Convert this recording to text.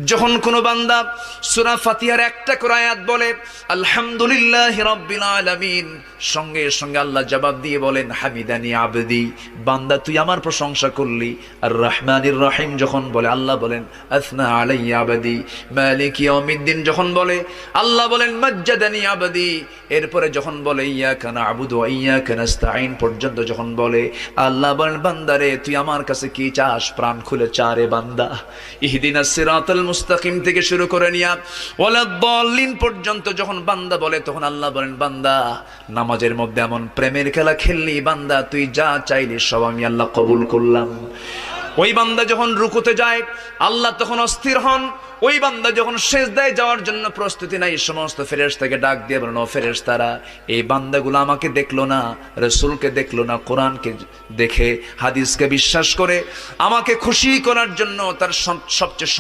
যখন কোনো বান্দা সূরা ফাতিহার একটা করে আয়াত বলে আলহামদুলিল্লাহি রাব্বিল আলামিন, সঙ্গে সঙ্গে আল্লাহ জবাব দিয়ে বলেন হামিদানি আবদি, বান্দা তুই আমার প্রশংসা করলি। আর রহমানির রহিম যখন বলে আল্লাহ বলেন আসনা আলাইয়া আবদি। মালিক ইয়াউমিদ্দিন যখন বলে আল্লাহ বলেন মাজ্জাদানি আবদি। এরপরে যখন বলে ইয়াকা না'বুদু ওয়া ইয়াকা নাস্তাঈন পর্যন্ত যখন বলে আল্লাহ বলেন বান্দারে তুই আমার কাছে কি চাস, প্রাণ খুলে চারে বান্দা। ইহদিনাস সিরাতাল মুস্তাকিম থেকে শুরু করে নিয়া ওয়ালাদ-দাল্লিন পর্যন্ত যখন বান্দা বলে তখন আল্লাহ বলেন বান্দা নামাজের মধ্যে এমন প্রেমের খেলা খেললি বান্দা, তুই যা চাইলি সব আমি আল্লাহ কবুল করলাম। ওই বান্দা যখন রুকুতে যায় আল্লাহ তখন অস্থির হন। ওই বান্দা যখন সিজদায় যাওয়ার জন্য প্রস্তুতি নাই, সমস্ত ফেরেশতাকে ডাক দিয়ে বলেন ও ফেরেশতারা, এই বান্দাগুলো আমাকে দেখলো না, রাসূলকে দেখলো না, কোরআনকে দেখে হাদিসকে বিশ্বাস করে আমাকে খুশি করার জন্য তার সবচেয়ে